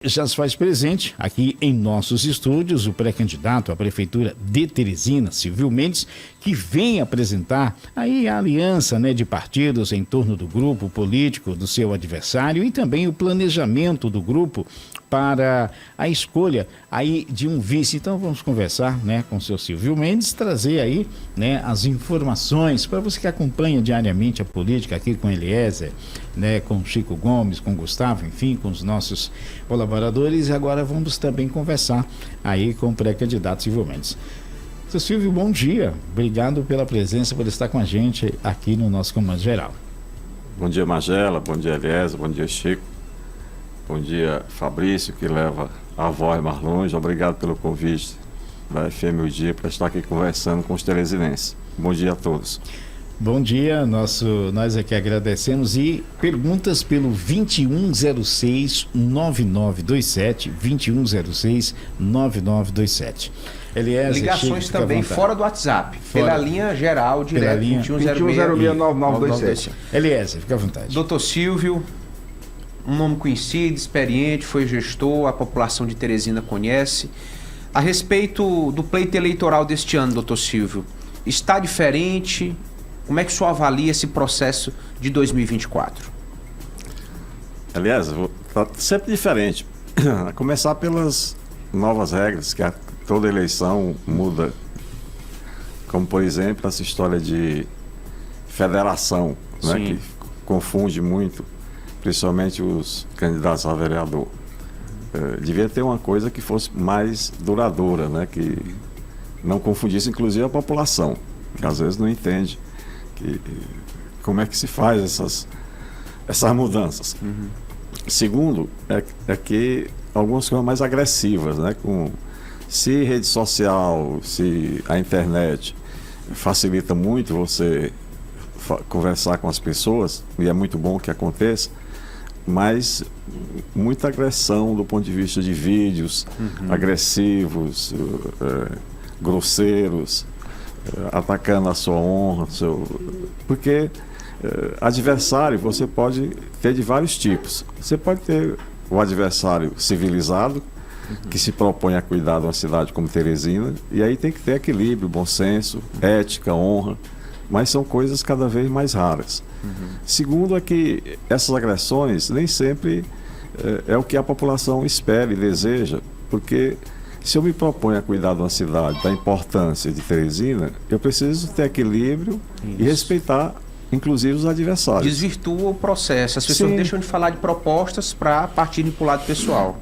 Já se faz presente aqui em nossos estúdios o pré-candidato à Prefeitura de Teresina, Silvio Mendes, que vem apresentar aí a aliança, de partidos em torno do grupo político do seu adversário e também o planejamento do grupo para a escolha aí de um vice. Então vamos conversar, com o seu Silvio Mendes, trazer aí, as informações para você que acompanha diariamente a política aqui com Eliezer, com Chico Gomes, com Gustavo, enfim, com os nossos colaboradores. E agora vamos também conversar aí com o pré-candidato Silvio Mendes. Seu Silvio, bom dia. Obrigado pela presença, por estar com a gente aqui no nosso Comando Geral. Bom dia, Magela. Bom dia, Eliezer. Bom dia, Chico. Bom dia, Fabrício, que leva a voz mais longe. Obrigado pelo convite da FM O Dia para estar aqui conversando com os teresinenses. Bom dia a todos. Bom dia, nós aqui agradecemos. E perguntas pelo 2106-9927, 2106-9927. Eliezer, ligações Chico, também fora do WhatsApp, pela linha geral, direto, 2106-9927. Eliezer, fica à vontade. Doutor Silvio, um nome conhecido, experiente, foi gestor, a população de Teresina conhece. A respeito do pleito eleitoral deste ano, doutor Silvio, está diferente? Como é que o senhor avalia esse processo de 2024? Aliás, está sempre diferente. A começar pelas novas regras, que toda eleição muda. Como, por exemplo, essa história de federação, que confunde muito, principalmente os candidatos a vereador. Devia ter uma coisa que fosse mais duradoura, que não confundisse, inclusive, a população, que às vezes não entende como é que se faz essas mudanças. Segundo, é que algumas coisas mais agressivas, se rede social, se a internet facilita muito você conversar com as pessoas, e é muito bom que aconteça, mas muita agressão do ponto de vista de vídeos agressivos, grosseiros, atacando a sua honra, porque adversário você pode ter de vários tipos. Você pode ter o adversário civilizado, que se propõe a cuidar de uma cidade como Teresina, e aí tem que ter equilíbrio, bom senso, ética, honra, mas são coisas cada vez mais raras. Segundo é que essas agressões nem sempre é o que a população espera e deseja, porque se eu me proponho a cuidar de uma cidade, da importância de Teresina, eu preciso ter equilíbrio e respeitar, inclusive, os adversários. Desvirtua o processo. As pessoas deixam de falar de propostas para partirem para o lado pessoal.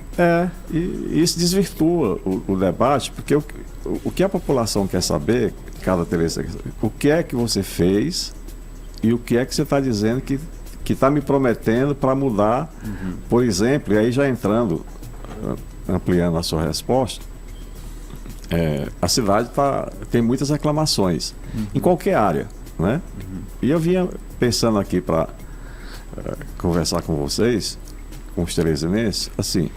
E isso desvirtua o debate, porque o que a população quer saber, cada Teresina, o que é que você fez e o que é que você está dizendo que está me prometendo para mudar. Por exemplo, e aí já entrando, ampliando a sua resposta, a cidade tem muitas reclamações em qualquer área, E eu vinha pensando aqui para conversar com vocês, com os teresinenses, assim,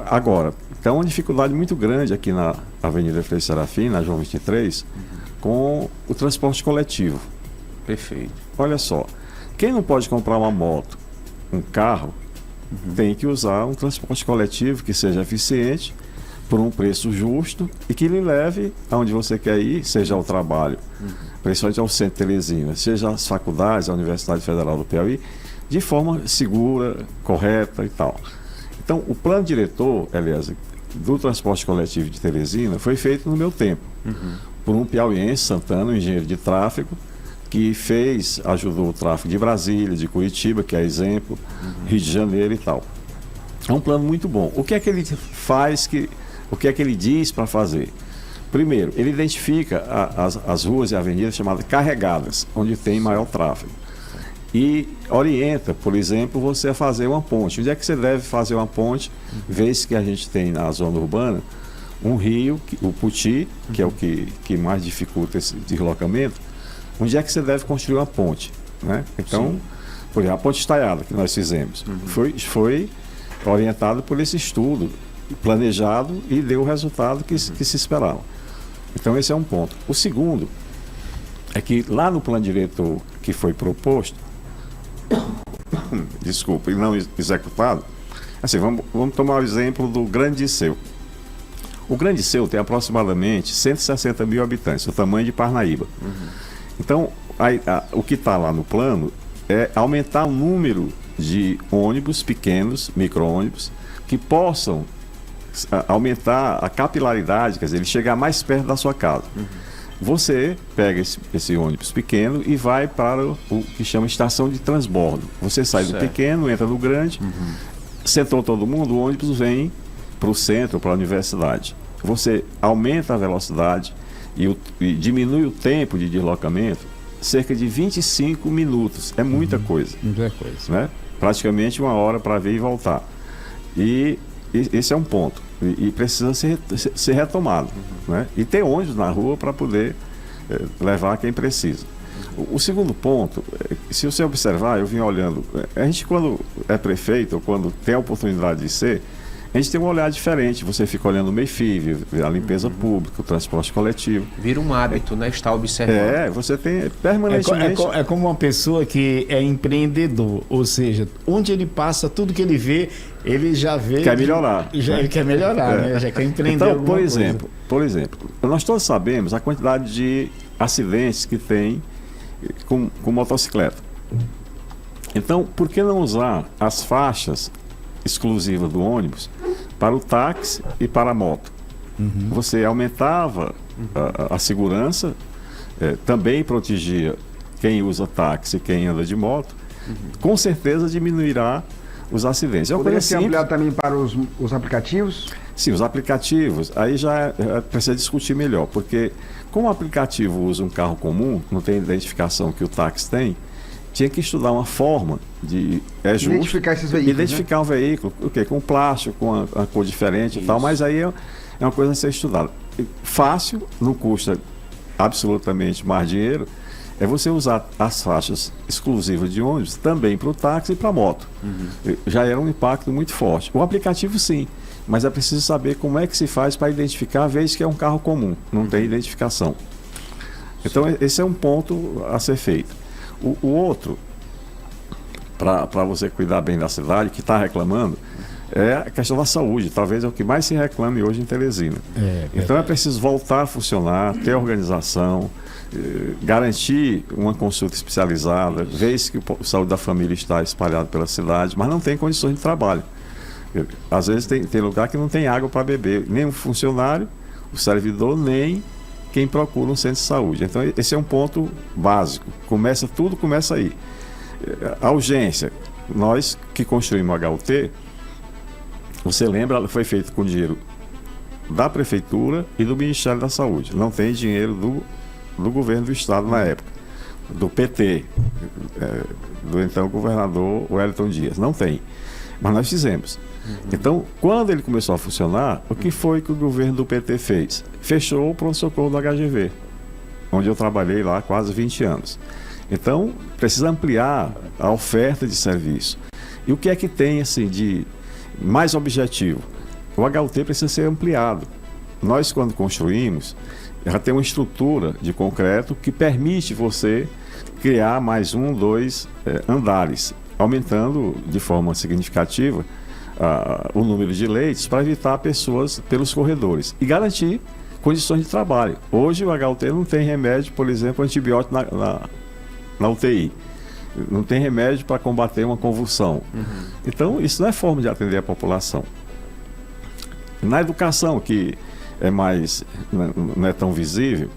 agora, tem uma dificuldade muito grande aqui na Avenida Frei Serafim, na João 23, com o transporte coletivo. Perfeito. Olha só, quem não pode comprar uma moto, um carro, tem que usar um transporte coletivo que seja eficiente, por um preço justo e que lhe leve aonde você quer ir, seja ao trabalho, principalmente ao centro de Teresina, seja às faculdades, à Universidade Federal do Piauí, de forma segura, correta e tal. Então, o plano diretor, aliás, do transporte coletivo de Teresina foi feito no meu tempo, por um piauiense, Santana, um engenheiro de tráfego, que ajudou o tráfego de Brasília, de Curitiba, que é exemplo, Rio de Janeiro e tal. É um plano muito bom. O que é que ele faz, o que é que ele diz para fazer? Primeiro, ele identifica as ruas e avenidas chamadas carregadas, onde tem maior tráfego. E orienta, por exemplo, você a fazer uma ponte. Onde é que você deve fazer uma ponte, vez que a gente tem na zona urbana um rio, o Puti, que é o que mais dificulta esse deslocamento. Onde é que você deve construir uma ponte? Então, por exemplo, a ponte estaiada que nós fizemos foi orientada por esse estudo planejado e deu o resultado que se esperava. Então, esse é um ponto. O segundo é que lá no plano diretor que foi proposto, desculpa, e não executado, Assim, vamos tomar o exemplo do Grande Liceu. O Grande Liceu tem aproximadamente 160 mil habitantes, o tamanho de Parnaíba. Então, o que está lá no plano é aumentar o número de ônibus pequenos, micro-ônibus, que possam aumentar a capilaridade, quer dizer, ele chegar mais perto da sua casa. Você pega esse ônibus pequeno e vai para o que chama estação de transbordo. Você sai do pequeno, entra no grande, sentou todo mundo, o ônibus vem para o centro, para a universidade. Você aumenta a velocidade e diminui o tempo de deslocamento cerca de 25 minutos. É muita coisa. Muita coisa. Né? Praticamente 1 hora para vir e voltar. E esse é um ponto. E precisa ser retomado. Né? E ter ônibus na rua para poder levar quem precisa. O segundo ponto, se você observar, eu vim olhando, a gente quando é prefeito, ou quando tem a oportunidade de ser, a gente tem um olhar diferente. Você fica olhando o MEIFI, a limpeza pública, o transporte coletivo. Vira um hábito, né? Estar observando. Você tem permanentemente... É como uma pessoa que é empreendedor, ou seja, onde ele passa, tudo que ele vê, ele já vê... Quer melhorar. Ele quer melhorar, né? Já quer empreender então, por exemplo, nós todos sabemos a quantidade de acidentes que tem com motocicleta. Então, por que não usar as faixas exclusivas do ônibus para o táxi e para a moto? Você aumentava a segurança, também protegia quem usa táxi e quem anda de moto, com certeza diminuirá os acidentes. Poderia ser ampliado também para os aplicativos? Sim, os aplicativos, aí já precisa discutir melhor, porque como o aplicativo usa um carro comum, não tem identificação que o táxi tem, tinha que estudar uma forma de identificar esses veículos, identificar um veículo, o quê? Com plástico, com a cor diferente e tal, mas aí é uma coisa a ser estudada. Fácil, não custa absolutamente mais dinheiro, é você usar as faixas exclusivas de ônibus também para o táxi e para a moto. Já era um impacto muito forte. O aplicativo sim, mas é preciso saber como é que se faz para identificar, vez que é um carro comum, não tem identificação. Então esse é um ponto a ser feito. O outro, para você cuidar bem da cidade, que está reclamando, é a questão da saúde. Talvez é o que mais se reclame hoje em Teresina. Então é preciso voltar a funcionar, ter organização, garantir uma consulta especializada, vez que o saúde da família está espalhado pela cidade, mas não tem condições de trabalho. Às vezes tem lugar que não tem água para beber, nem o funcionário, o servidor, nem quem procura um centro de saúde. Então esse é um ponto básico. Tudo começa aí. A urgência, nós que construímos o HUT, você lembra, foi feito com dinheiro da Prefeitura e do Ministério da Saúde. Não tem dinheiro do governo do Estado na época, do PT, do então governador Wellington Dias. Não tem. Mas nós fizemos. Então, quando ele começou a funcionar, o que foi que o governo do PT fez? Fechou o pronto-socorro do HGV, onde eu trabalhei lá há quase 20 anos. Então, precisa ampliar a oferta de serviço. E o que é que tem assim, de mais objetivo? O HUT precisa ser ampliado. Nós, quando construímos, já tem uma estrutura de concreto que permite você criar mais 1, 2 andares, aumentando de forma significativa o número de leitos para evitar pessoas pelos corredores e garantir condições de trabalho. Hoje o HUT não tem remédio, por exemplo, antibiótico na UTI. Não tem remédio para combater uma convulsão. Então, isso não é forma de atender a população. Na educação, que não é tão visível,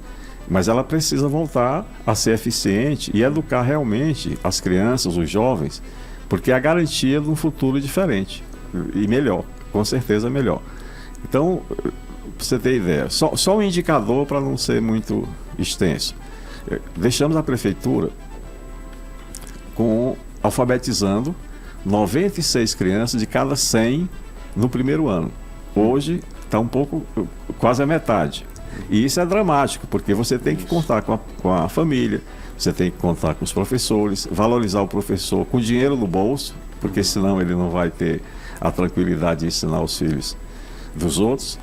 mas ela precisa voltar a ser eficiente e educar realmente as crianças, os jovens, porque é a garantia de um futuro diferente e melhor, com certeza melhor. Então, para você ter ideia, só um indicador para não ser muito extenso. Deixamos a prefeitura alfabetizando 96 crianças de cada 100 no primeiro ano. Hoje está um pouco, quase a metade. E isso é dramático, porque você tem que contar com a família, você tem que contar com os professores, valorizar o professor com dinheiro no bolso, porque senão ele não vai ter a tranquilidade de ensinar os filhos dos outros.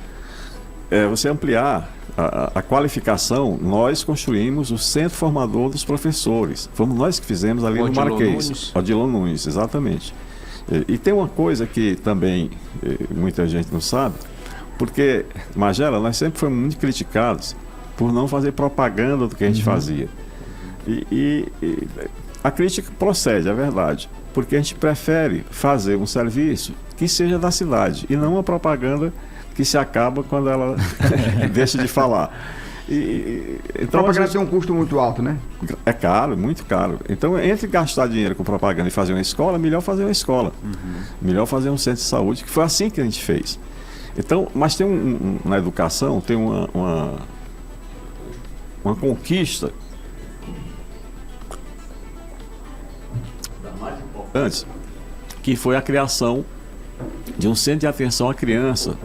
Você ampliar a qualificação. Nós construímos o Centro Formador dos Professores. Fomos nós que fizemos ali no Marquês. Odilon Nunes, exatamente. E tem uma coisa que também muita gente não sabe, porque, Magela, nós sempre fomos muito criticados por não fazer propaganda do que a gente fazia. E a crítica procede, é verdade, porque a gente prefere fazer um serviço que seja da cidade e não uma propaganda que se acaba quando ela deixa de falar. Então, propaganda tem um custo muito alto, né? É caro, muito caro. Então, entre gastar dinheiro com propaganda e fazer uma escola, melhor fazer uma escola. Melhor fazer um centro de saúde, que foi assim que a gente fez. Então, mas tem na educação, tem uma conquista da mais importante, que foi a criação de um centro de atenção à criança.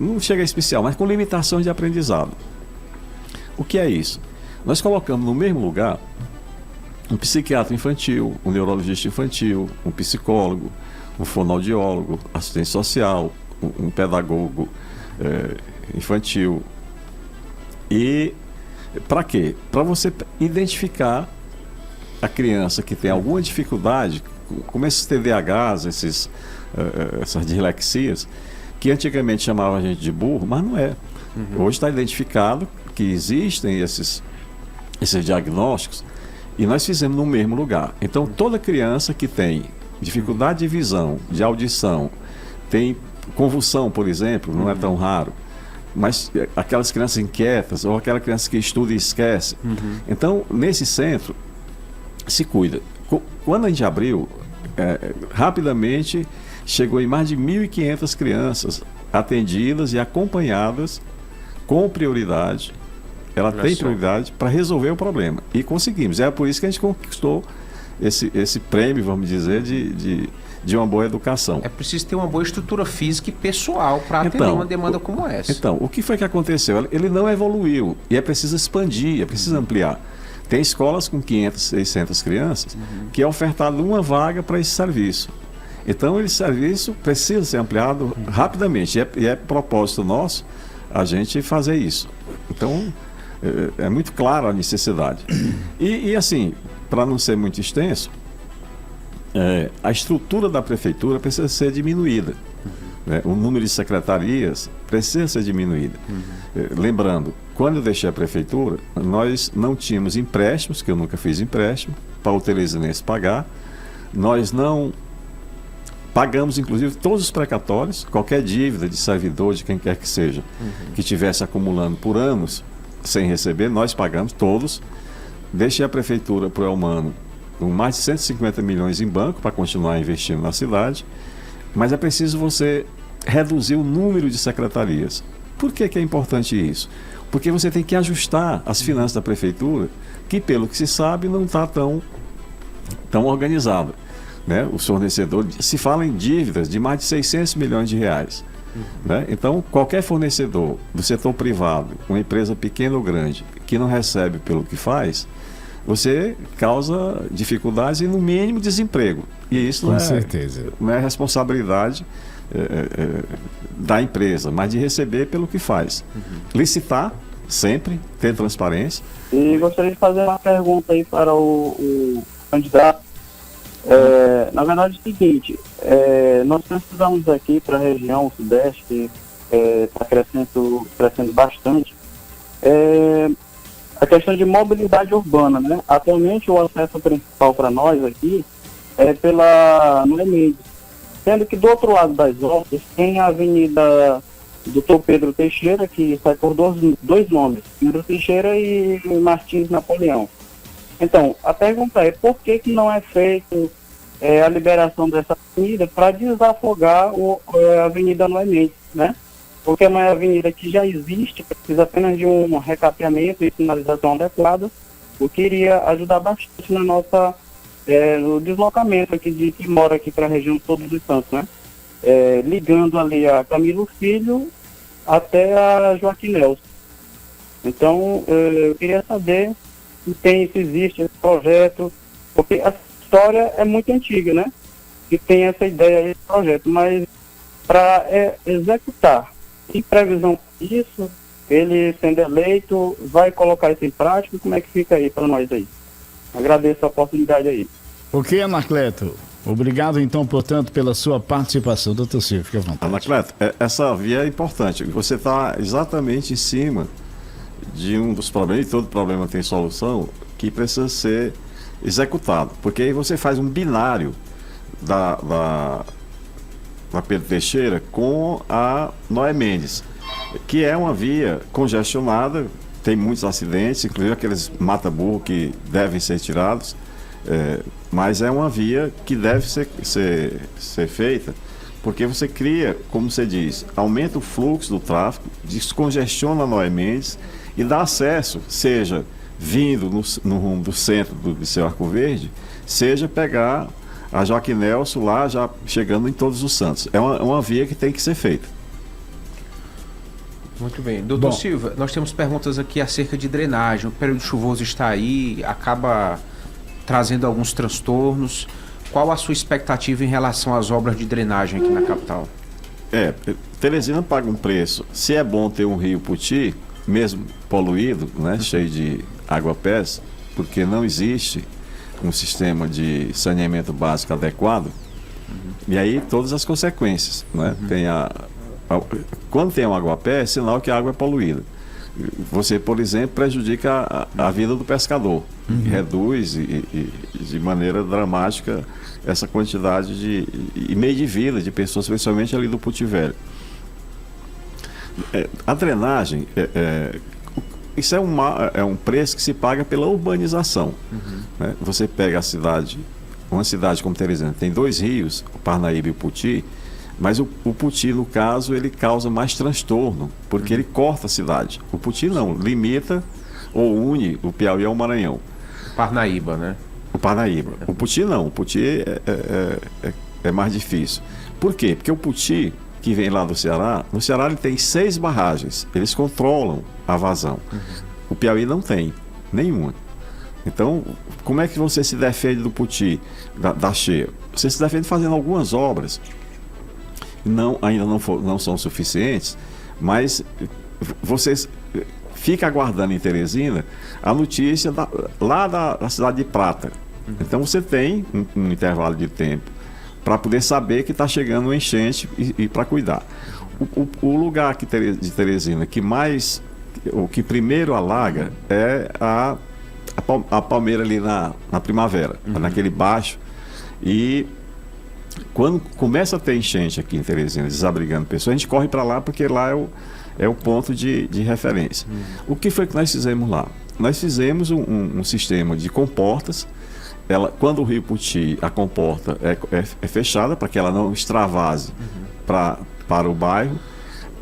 Não chega a especial, mas com limitações de aprendizado. O que é isso? Nós colocamos no mesmo lugar um psiquiatra infantil, um neurologista infantil, um psicólogo, um fonoaudiólogo, assistente social, um pedagogo infantil. E para quê? Para você identificar a criança que tem alguma dificuldade, como esses TDAHs, essas dislexias, que antigamente chamavam a gente de burro, mas não é. Hoje está identificado que existem esses diagnósticos e nós fizemos no mesmo lugar. Então, toda criança que tem dificuldade de visão, de audição, tem convulsão, por exemplo, não é tão raro, mas aquelas crianças inquietas ou aquela criança que estuda e esquece. Então, nesse centro, se cuida. Quando a gente abriu, rapidamente chegou em mais de 1.500 crianças atendidas e acompanhadas com prioridade. Ela tem prioridade para resolver o problema. E conseguimos. É por isso que a gente conquistou esse prêmio, vamos dizer, de uma boa educação. É preciso ter uma boa estrutura física e pessoal para atender uma demanda como essa. Então, o que foi que aconteceu? Ele não evoluiu e é preciso expandir, é preciso ampliar. Tem escolas com 500, 600 crianças que é ofertado uma vaga para esse serviço. Então, esse serviço precisa ser ampliado rapidamente. E é propósito nosso a gente fazer isso. Então, é muito clara a necessidade. E assim, para não ser muito extenso, a estrutura da prefeitura precisa ser diminuída. O número de secretarias precisa ser diminuído. Lembrando, quando eu deixei a prefeitura, nós não tínhamos empréstimos, que eu nunca fiz empréstimo, para o Teresinense pagar. Nós não pagamos, inclusive, todos os precatórios, qualquer dívida de servidor, de quem quer que seja, que estivesse acumulando por anos sem receber, nós pagamos todos. Deixei a prefeitura para o Elmano com mais de 150 milhões em banco para continuar investindo na cidade, mas é preciso você reduzir o número de secretarias. Por que é importante isso? Porque você tem que ajustar as finanças da prefeitura, que, pelo que se sabe, não está tão organizada. Os fornecedores, se fala em dívidas de mais de 600 milhões de reais. Então, qualquer fornecedor do setor privado, uma empresa pequena ou grande, que não recebe pelo que faz, você causa dificuldades e, no mínimo, desemprego. E isso não é responsabilidade da empresa, mas de receber pelo que faz. Licitar, sempre, ter transparência. E gostaria de fazer uma pergunta aí para o candidato. Na verdade é o seguinte, nós precisamos aqui para a região sudeste, que está crescendo bastante, a questão de mobilidade urbana, né? Atualmente o acesso principal para nós aqui é no Mendes, sendo que do outro lado das Hortas tem a Avenida Dr. Pedro Teixeira, que sai por dois nomes, Pedro Teixeira e Martins Napoleão. Então, a pergunta é, por que não é feito a liberação dessa avenida para desafogar a Avenida Noé Mendes, né? Porque é uma avenida que já existe, precisa apenas de um recapeamento e sinalização adequada, o que iria ajudar bastante no deslocamento aqui de quem mora aqui para a região de Todos os Santos, né? Ligando ali a Camilo Filho até a Joaquim Nelson. Então, eu queria saber se existe esse projeto, porque a história é muito antiga, né? Que tem essa ideia, esse projeto, mas para executar, em previsão disso, ele sendo eleito, vai colocar isso em prática? Como é que fica aí para nós aí? Agradeço a oportunidade aí. O que, Anacleto? Obrigado, então, portanto, pela sua participação. Doutor Silvio, fique à vontade. Anacleto, essa via é importante. Você está exatamente em cima de um dos problemas, e todo problema tem solução, que precisa ser executado. Porque aí você faz um binário da Pedro Teixeira com a Noé Mendes, que é uma via congestionada, tem muitos acidentes, inclusive aqueles mata-burro que devem ser tirados, mas é uma via que deve ser feita, porque você cria, como você diz, aumenta o fluxo do tráfego, descongestiona a Noé Mendes e dá acesso, seja vindo no rumo do centro do seu Arco Verde, seja pegar a Joaquim Nelson lá, já chegando em Todos os Santos. É uma via que tem que ser feita. Muito bem. Doutor Silva, nós temos perguntas aqui acerca de drenagem. O período chuvoso está aí, acaba trazendo alguns transtornos. Qual a sua expectativa em relação às obras de drenagem aqui na capital? Teresina paga um preço. Se é bom ter um rio Puti, mesmo poluído, né, cheio de água-pés, porque não existe um sistema de saneamento básico adequado, e aí todas as consequências, né? Tem quando tem um água-pé, é sinal que a água é poluída. Você, por exemplo, prejudica a vida do pescador, reduz de maneira dramática essa quantidade e meio de vida de pessoas, principalmente ali do Puti Velho. A drenagem, isso é um preço que se paga pela urbanização. Né? Você pega uma cidade como Teresina, tem 2 rios, o Parnaíba e o Puti, mas o Puti, no caso, ele causa mais transtorno, porque ele corta a cidade. O Puti não, limita ou une o Piauí ao Maranhão. Parnaíba, né? O Parnaíba. O Puti não, o Puti é mais difícil. Por quê? Porque o Puti, que vem lá do Ceará, no Ceará ele tem 6 barragens, eles controlam a vazão. O Piauí não tem nenhuma. Então, como é que você se defende do Puti, da cheia? Você se defende fazendo algumas obras, ainda não são suficientes, mas você fica aguardando em Teresina a notícia lá da cidade de Prata. Então você tem um intervalo de tempo para poder saber que está chegando uma enchente e para cuidar. O lugar de Teresina o que primeiro alaga é a palmeira ali na Primavera, naquele baixo. E quando começa a ter enchente aqui em Teresina, desabrigando pessoas, a gente corre para lá porque lá é o ponto de referência. O que foi que nós fizemos lá? Nós fizemos um sistema de comportas. Quando o rio Puti, a comporta é fechada para que ela não extravase para o bairro.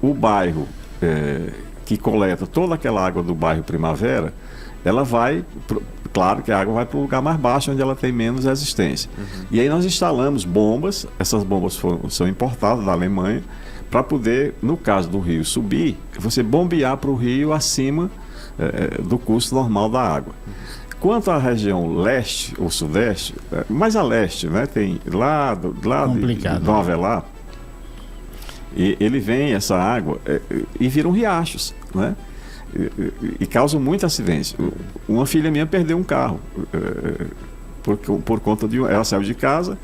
O bairro que coleta toda aquela água do bairro Primavera, ela vai, claro que a água vai para o lugar mais baixo, onde ela tem menos resistência. E aí nós instalamos bombas, essas bombas são importadas da Alemanha, para poder, no caso do rio subir, você bombear para o rio acima do curso normal da água. Quanto à região leste ou sudeste, mais a leste, né, tem lá de Dom Avelar, e ele vem, essa água, e viram riachos, né? E causam muito acidente. Uma filha minha perdeu um carro por conta ela saiu de casa,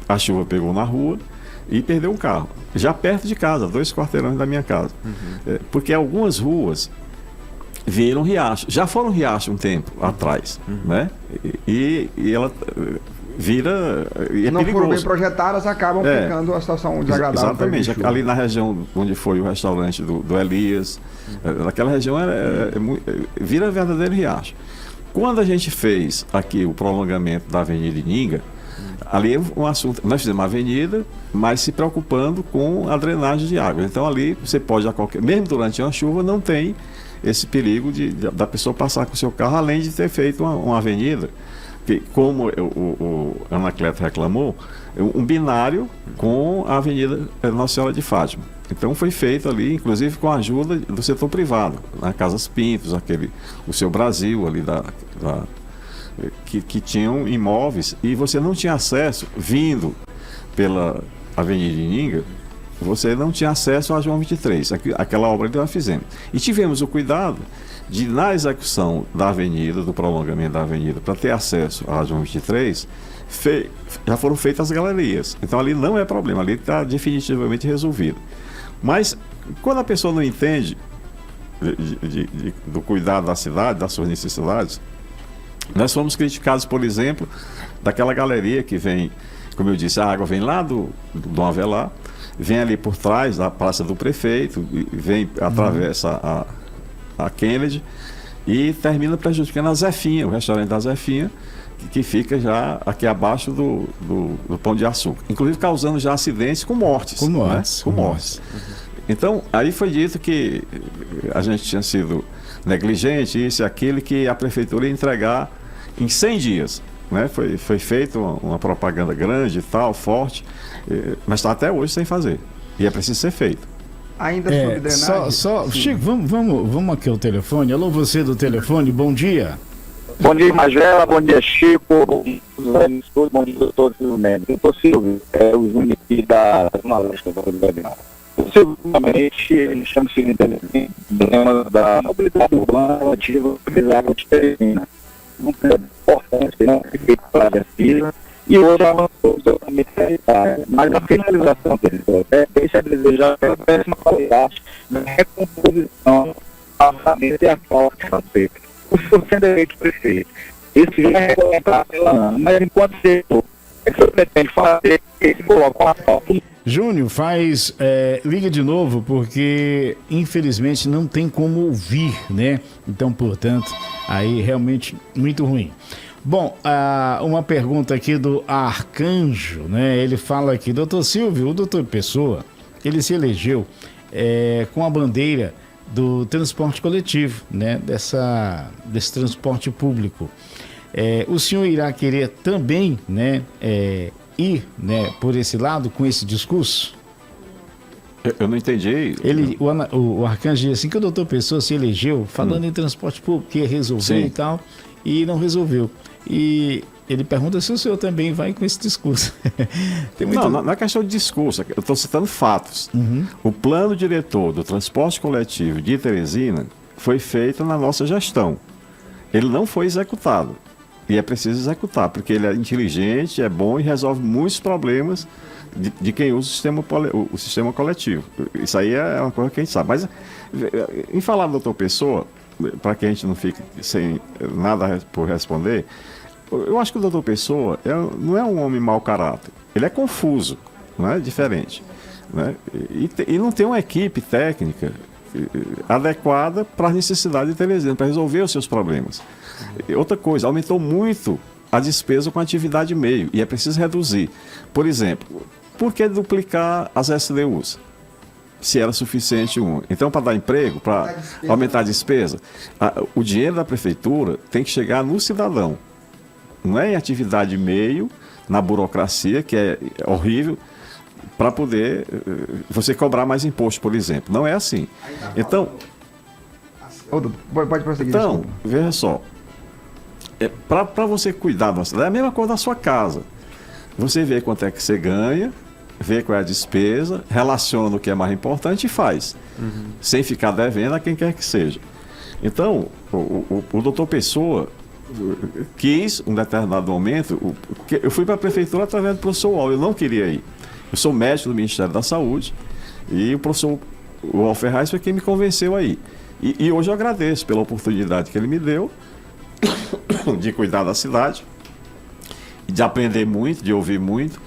a chuva pegou na rua e perdeu um carro, já perto de casa, 2 quarteirões da minha casa. Porque algumas ruas viram riacho, já foram riacho um tempo atrás, né? E ela vira, e é não perigoso. Foram bem projetadas, acabam ficando a situação desagradável. Exatamente, ali na região onde foi o restaurante do Elias, naquela região vira verdadeiro riacho. Quando a gente fez aqui o prolongamento da Avenida Ininga, ali é um assunto, nós fizemos uma avenida, mas se preocupando com a drenagem de água. Então ali você pode, mesmo durante uma chuva, não tem esse perigo da pessoa passar com o seu carro, além de ter feito uma avenida, que, como o Anacleto reclamou, um binário com a Avenida Nossa Senhora de Fátima. Então foi feito ali, inclusive com a ajuda do setor privado, na Casas Pintos, o Seu Brasil ali que tinham imóveis e você não tinha acesso vindo pela Avenida Ininga você não tinha acesso à João 23, aquela obra que nós fizemos. E tivemos o cuidado de, na execução da avenida, do prolongamento da avenida, para ter acesso à João 23, já foram feitas as galerias. Então ali não é problema, ali está definitivamente resolvido. Mas quando a pessoa não entende do cuidado da cidade, das suas necessidades, nós fomos criticados, por exemplo, daquela galeria que vem, como eu disse, a água vem lá do Avelar, vem ali por trás da Praça do Prefeito, vem, atravessa a Kennedy e termina prejudicando a Zefinha, o restaurante da Zefinha, que fica já aqui abaixo do Pão de Açúcar, inclusive causando já acidentes com mortes. Com mortes. Né? Com mortes. Então, aí foi dito que a gente tinha sido negligente, isso e aquilo, que a prefeitura ia entregar em 100 dias. Né? Foi feita uma propaganda grande e tal, forte, mas está até hoje sem fazer. E é preciso ser feito. Ainda sobre drenagem. Chico, vamos aqui ao telefone. Alô, você do telefone, bom dia. Bom dia, Magela, bom dia, Chico, bom dia, bom dia, doutor Silvio. Doutor Silvio, o Júnior aqui da Zona Leste do webinar. Ultimamente, ele chama o seguinte problema da mobilidade urbana relativa à água de Teresina. Um problema importante, né, que foi para a fila, e hoje avançou totalmente sanitário. Mas a finalização desse projeto deixa a desejar pela péssima qualidade da recomposição, passamento e a falta de feita. O senhor sendo eleito prefeito, isso já é regulamentado pela ANA, mas enquanto setor, o que o senhor pretende fazer esse bloco asfalto? Júnior, liga de novo, porque infelizmente não tem como ouvir, né? Então, portanto, aí realmente muito ruim. Bom, uma pergunta aqui do Arcanjo, né? Ele fala aqui, doutor Silvio, o doutor Pessoa, ele se elegeu com a bandeira do transporte coletivo, né? Desse transporte público. O senhor irá querer também, né? Ir, né, por esse lado com esse discurso? Eu não entendi. O Arcanjo diz assim que o doutor Pessoa se elegeu falando em transporte público, que ia resolver e tal, e não resolveu. E ele pergunta se o senhor também vai com esse discurso. Não é questão de discurso, eu estou citando fatos. O plano diretor do transporte coletivo de Teresina foi feito na nossa gestão. Ele não foi executado. E é preciso executar, porque ele é inteligente, é bom e resolve muitos problemas de quem usa o sistema coletivo. Isso aí é uma coisa que a gente sabe. Mas, em falar do doutor Pessoa, para que a gente não fique sem nada por responder, eu acho que o doutor Pessoa não é um homem mau caráter. Ele é confuso, não é diferente. Né? E não tem uma equipe técnica adequada para as necessidades de Teresina, para resolver os seus problemas. Outra coisa, aumentou muito a despesa com a atividade meio e é preciso reduzir. Por exemplo, por que duplicar as SDUs? Se era suficiente uma. Então, para dar emprego, para aumentar a despesa, o dinheiro da prefeitura tem que chegar no cidadão. Não é em atividade meio, na burocracia, que é horrível, para poder você cobrar mais imposto, por exemplo. Não é assim. Então, pode prosseguir. Então, veja só. Para você cuidar da cidade, é a mesma coisa da sua casa. Você vê quanto é que você ganha, vê qual é a despesa, relaciona o que é mais importante e faz. Sem ficar devendo a quem quer que seja. Então, o doutor Pessoa quis, um determinado momento, eu fui para a prefeitura através do professor Wall, eu não queria ir. Eu sou médico do Ministério da Saúde e o professor Wall Ferraz foi quem me convenceu a ir. E hoje eu agradeço pela oportunidade que ele me deu de cuidar da cidade, de aprender muito, de ouvir muito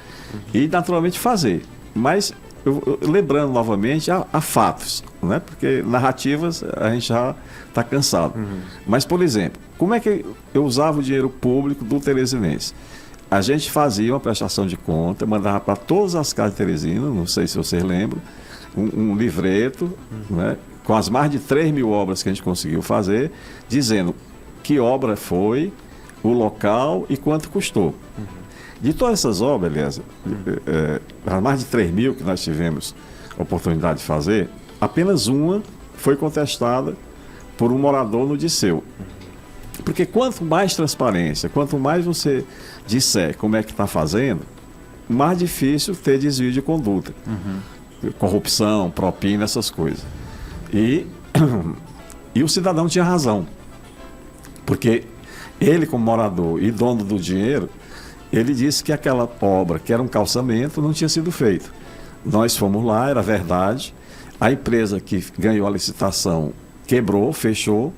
e naturalmente fazer. Mas lembrando novamente a fatos, né? Porque narrativas a gente já está cansado. Mas, por exemplo, como é que eu usava o dinheiro público do teresinense? A gente fazia uma prestação de conta, mandava para todas as casas de Teresina, não sei se vocês lembram, um livreto, né? Com as mais de 3.000 obras que a gente conseguiu fazer, dizendo que obra foi, o local e quanto custou. De todas essas obras, aliás, as mais de 3.000 que nós tivemos a oportunidade de fazer, apenas uma foi contestada por um morador no Disseu. Porque quanto mais transparência, quanto mais você disser como é que está fazendo, mais difícil ter desvio de conduta. corrupção, propina, essas coisas. E o cidadão tinha razão, porque ele, como morador e dono do dinheiro, ele disse que aquela obra, que era um calçamento, não tinha sido feito. Nós fomos lá, era verdade. A empresa que ganhou a licitação quebrou, fechou,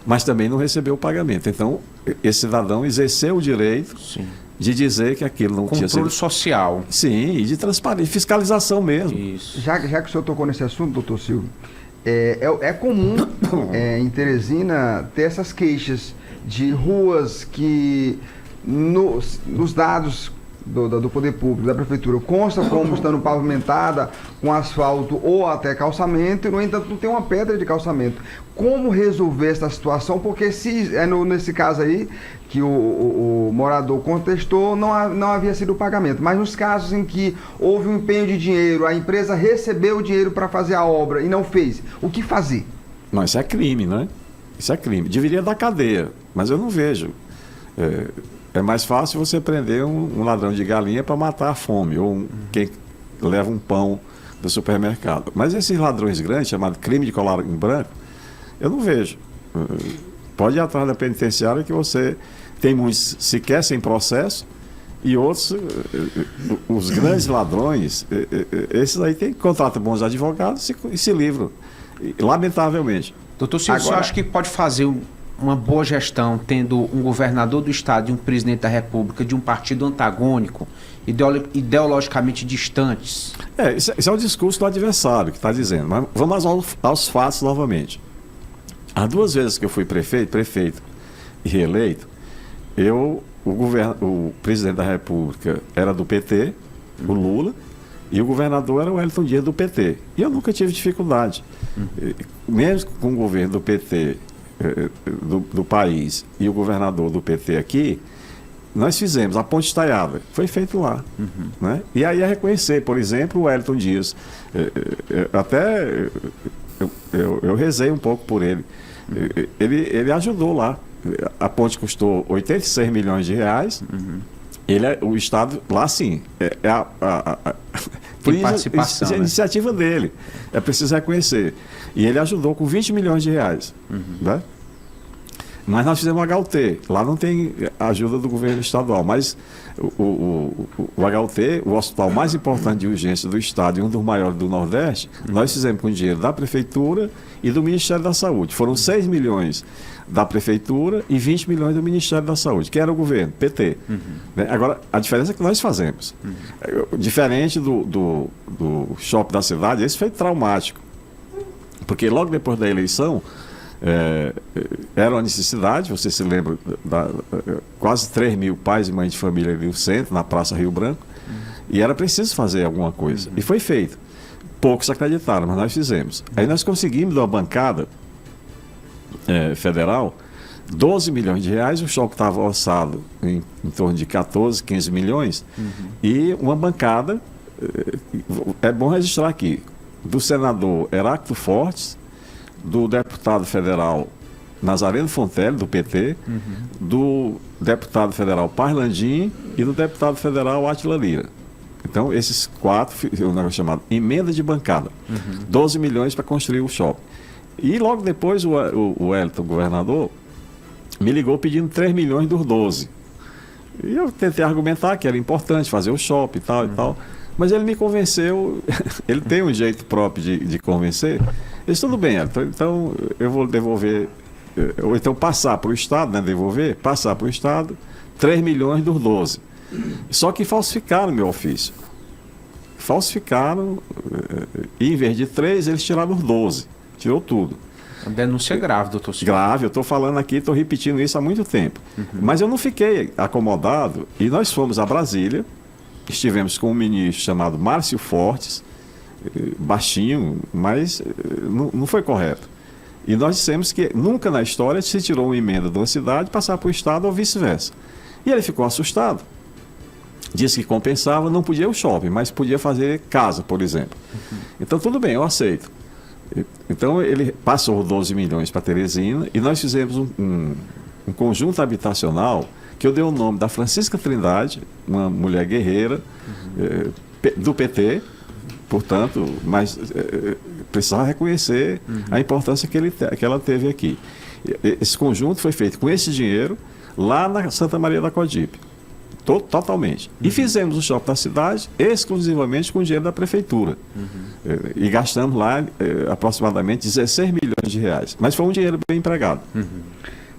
mas também não recebeu o pagamento. Então, esse cidadão exerceu o direito de dizer que aquilo não tinha sido... Controle social. Sim, e de transparência, fiscalização mesmo. Isso. Já que o senhor tocou nesse assunto, doutor Silvio, é comum em Teresina ter essas queixas de ruas que nos dados do poder público, da prefeitura, consta como estando pavimentada com asfalto ou até calçamento, e no entanto não tem uma pedra de calçamento. Como resolver essa situação? Porque se nesse caso aí que o morador contestou, não havia sido o pagamento, mas nos casos em que houve um empenho de dinheiro, a empresa recebeu o dinheiro para fazer a obra e não fez, o que fazer? Não, isso é crime, né? Isso é crime. Deveria dar cadeia, mas eu não vejo. É mais fácil você prender um ladrão de galinha para matar a fome, ou quem leva um pão do supermercado. Mas esses ladrões grandes, chamado crime de colar em branco, eu não vejo. Pode ir atrás da penitenciária que você tem muitos sequer sem processo, e outros, os grandes ladrões, esses aí contratam bons advogados e se livram, lamentavelmente. Doutor Silvio, você acha que pode fazer uma boa gestão tendo um governador do estado e um presidente da república de um partido antagônico, ideologicamente distantes? Isso é o discurso do adversário que está dizendo, mas vamos aos fatos novamente. As 2 vezes que eu fui prefeito e reeleito, o presidente da república era do PT, o Lula, e o governador era o Wellington Dias do PT. E eu nunca tive dificuldade. Mesmo com o governo do PT do país e o governador do PT aqui, nós fizemos a ponte estaiada, foi feito lá, né? E aí a reconhecer, por exemplo, o Wellington Dias, eu rezei um pouco por ele. Ele ajudou lá. A ponte custou 86 milhões de reais. O Estado, lá sim, Tem participação, é a iniciativa dele. É preciso reconhecer. E ele ajudou com 20 milhões de reais. Né? Mas nós fizemos o HUT. Lá não tem ajuda do governo estadual. Mas o HUT, o hospital mais importante de urgência do Estado e um dos maiores do Nordeste, nós fizemos com dinheiro da Prefeitura e do Ministério da Saúde. Foram 6 milhões da Prefeitura e 20 milhões do Ministério da Saúde, que era o governo, PT. Né? Agora, a diferença é que nós fazemos. Diferente do shopping da cidade, esse foi traumático. Porque logo depois da eleição, era uma necessidade, você se lembra, quase 3 mil pais e mães de família ali no centro, na Praça Rio Branco, e era preciso fazer alguma coisa. E foi feito. Poucos acreditaram, mas nós fizemos. Aí nós conseguimos, de uma bancada federal, 12 milhões de reais, o shopping estava orçado em torno de 14, 15 milhões, e uma bancada, é bom registrar aqui, do senador Heráclito Fortes, do deputado federal Nazareno Fontelli, do PT, do deputado federal Parlandim e do deputado federal Átila Lira. Então, esses 4, um negócio chamado emenda de bancada, 12 milhões para construir o shopping. E logo depois o Wellington, governador, me ligou pedindo 3 milhões dos 12. E eu tentei argumentar que era importante fazer o shopping e tal e tal. Mas ele me convenceu, ele tem um jeito próprio de convencer. Eu disse, tudo bem, Elton, então eu vou devolver, ou então passar para o Estado, né, passar para o Estado 3 milhões dos 12. Só que falsificaram meu ofício. Falsificaram, e em vez de 3, eles tiraram os 12. Tirou tudo. A denúncia é grave, doutor Silvio. Grave, eu estou falando aqui, estou repetindo isso há muito tempo. Mas eu não fiquei acomodado, e nós fomos a Brasília, estivemos com um ministro chamado Márcio Fortes, baixinho, mas não foi correto. E nós dissemos que nunca na história se tirou uma emenda de uma cidade passar para o Estado ou vice-versa. E ele ficou assustado. Disse que compensava, não podia o shopping, mas podia fazer casa, por exemplo. Então, tudo bem, eu aceito. Então, ele passou 12 milhões para Teresina e nós fizemos um conjunto habitacional que eu dei o nome da Francisca Trindade, uma mulher guerreira do PT, portanto, mas precisava reconhecer a importância que ela teve aqui. Esse conjunto foi feito com esse dinheiro lá na Santa Maria da Cogipe. Totalmente. E fizemos o shopping da cidade exclusivamente com o dinheiro da prefeitura. E gastamos lá aproximadamente 16 milhões de reais. Mas foi um dinheiro bem empregado.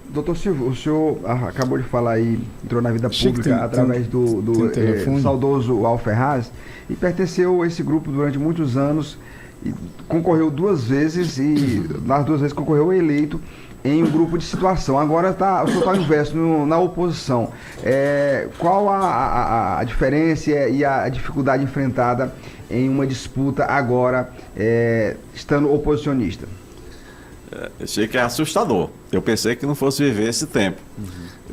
Doutor Silvio, o senhor acabou de falar aí, entrou na vida pública através do saudoso Alferraz e pertenceu a esse grupo durante muitos anos, e concorreu 2 vezes e nas 2 vezes concorreu eleito em um grupo de situação. Agora o senhor está ao inverso, na oposição. Qual a diferença e a dificuldade enfrentada em uma disputa agora, estando oposicionista? Achei que é assustador. Eu pensei que não fosse viver esse tempo.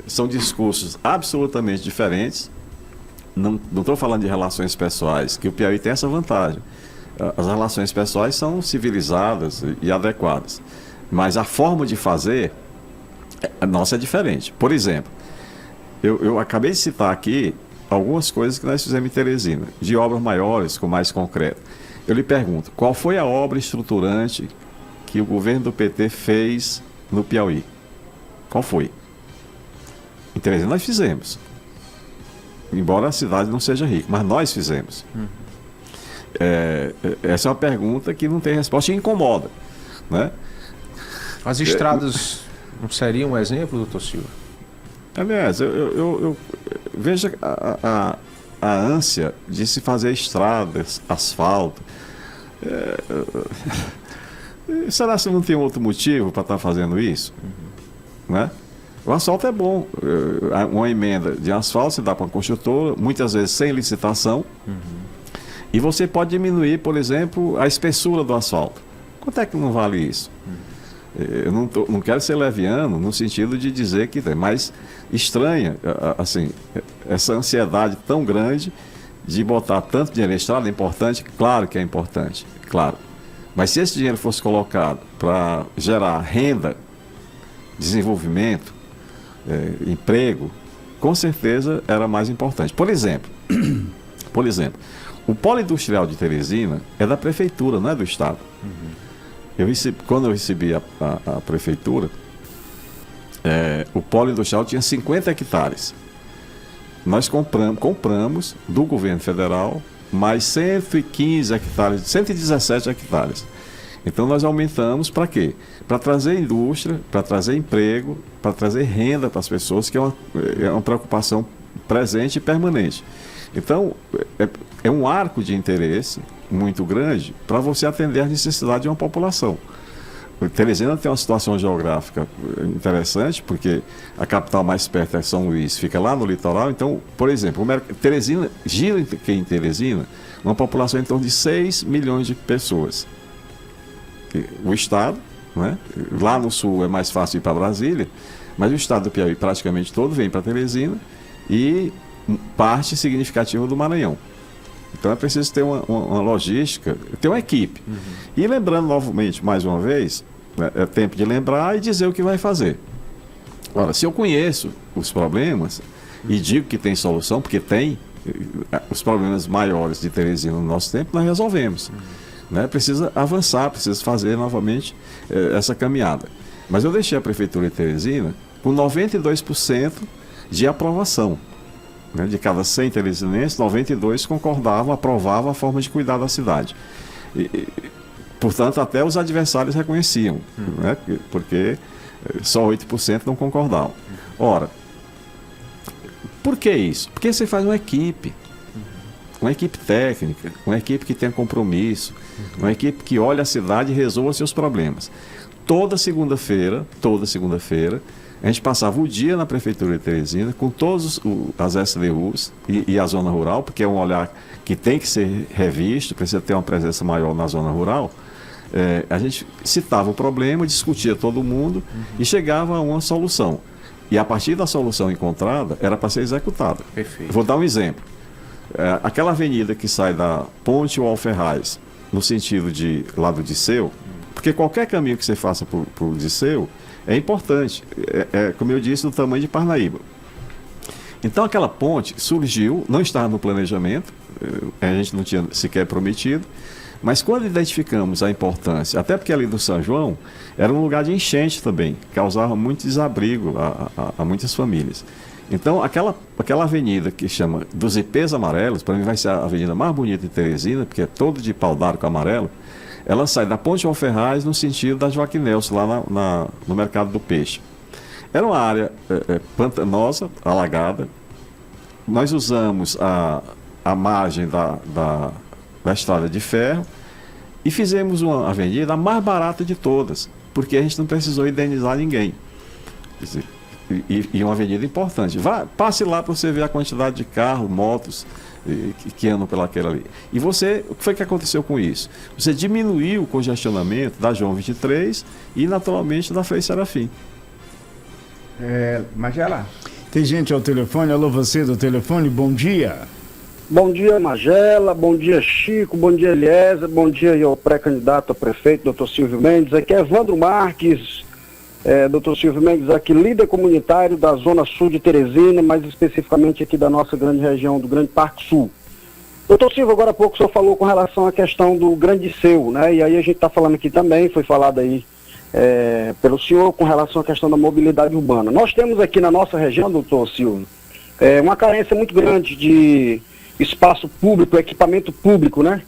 São discursos absolutamente diferentes. Não estou falando de relações pessoais, que o Piauí tem essa vantagem. As relações pessoais são civilizadas e adequadas. Mas a forma de fazer, a nossa é diferente. Por exemplo, eu acabei de citar aqui algumas coisas que nós fizemos em Teresina, de obras maiores, com mais concreto. Eu lhe pergunto, qual foi a obra estruturante que o governo do PT fez no Piauí? Qual foi? Em Teresina nós fizemos. Embora a cidade não seja rica, mas nós fizemos. Essa é uma pergunta que não tem resposta e incomoda, né? As estradas não seriam um exemplo, doutor Silva? Aliás, eu vejo a ânsia de se fazer estradas, asfalto. Será que não tem outro motivo para estar fazendo isso? Né? O asfalto é bom. Uma emenda de asfalto se dá para uma construtora, muitas vezes sem licitação. E você pode diminuir, por exemplo, a espessura do asfalto. Quanto é que não vale isso? Eu não quero ser leviano no sentido de dizer que tem, mas estranha assim, essa ansiedade tão grande de botar tanto dinheiro em estrada. É importante? Claro que é importante, claro. Mas se esse dinheiro fosse colocado para gerar renda, desenvolvimento, emprego, com certeza era mais importante. Por exemplo, o polo industrial de Teresina é da prefeitura, não é do estado. Quando eu recebi a prefeitura, o polo industrial tinha 50 hectares. Nós compramos do governo federal mais 115 hectares, 117 hectares. Então nós aumentamos para quê? Para trazer indústria, para trazer emprego, para trazer renda para as pessoas, que é uma preocupação presente e permanente. Então, é um arco de interesse muito grande para você atender às necessidades de uma população. Teresina tem uma situação geográfica interessante, porque a capital mais perto é São Luís, fica lá no litoral. Então, por exemplo, Teresina gira em Teresina uma população em torno de 6 milhões de pessoas. O estado, né? Lá no sul é mais fácil ir para Brasília, mas o estado do Piauí praticamente todo vem para Teresina e parte significativa do Maranhão. Então é preciso ter uma logística, ter uma equipe. E lembrando novamente, mais uma vez, é tempo de lembrar e dizer o que vai fazer. Ora, se eu conheço os problemas e digo que tem solução, porque tem, os problemas maiores de Teresina no nosso tempo, nós resolvemos. Né? Precisa avançar, precisa fazer novamente essa caminhada. Mas eu deixei a Prefeitura de Teresina com 92% de aprovação. Né? De cada 100 teresinenses, 92 concordavam, aprovavam a forma de cuidar da cidade. Portanto, até os adversários reconheciam, né? Porque só 8% não concordavam. Ora, por que isso? Porque você faz uma equipe técnica, uma equipe que tenha compromisso, uma equipe que olha a cidade e resolva seus problemas. Toda segunda-feira, a gente passava o dia na Prefeitura de Teresina com todas as SDUs e a zona rural, porque é um olhar que tem que ser revisto, precisa ter uma presença maior na zona rural. A gente citava o problema, discutia todo mundo e chegava a uma solução. E a partir da solução encontrada, era para ser executada. Perfeito. Vou dar um exemplo. Aquela avenida que sai da Ponte Alferraz, no sentido de lá do Disseu, porque qualquer caminho que você faça para o Disseu é importante. Como eu disse, do tamanho de Parnaíba. Então aquela ponte surgiu, não estava no planejamento, a gente não tinha sequer prometido, mas quando identificamos a importância, até porque ali do São João era um lugar de enchente também, causava muito desabrigo a muitas famílias. Então aquela avenida que chama dos Ipês Amarelos, para mim vai ser a avenida mais bonita de Teresina, porque é todo de pau d'arco amarelo, ela sai da Ponte João Ferraz no sentido da Joaquim Nelson, lá no Mercado do Peixe. Era uma área pantanosa, alagada. Nós usamos a margem da estrada de ferro e fizemos uma avenida a mais barata de todas, porque a gente não precisou indenizar ninguém. Quer dizer, e uma avenida importante. Passe lá para você ver a quantidade de carros, motos que andam pelaquela ali. E o que foi que aconteceu com isso? Você diminuiu o congestionamento da João 23 e, naturalmente, da Frei Serafim. Magela. Tem gente ao telefone. Alô, você do telefone, bom dia. Bom dia, Magela, bom dia, Chico, bom dia, Eliezer, bom dia ao pré-candidato a prefeito, doutor Silvio Mendes. Aqui é Evandro Marques, doutor Silvio Mendes, aqui líder comunitário da Zona Sul de Teresina, mais especificamente aqui da nossa grande região, do Grande Parque Sul. Doutor Silvio, agora há pouco o senhor falou com relação à questão do Grande Seu, né? E aí a gente está falando aqui também, foi falado aí pelo senhor com relação à questão da mobilidade urbana. Nós temos aqui na nossa região, doutor Silvio, uma carência muito grande de espaço público, equipamento público, né?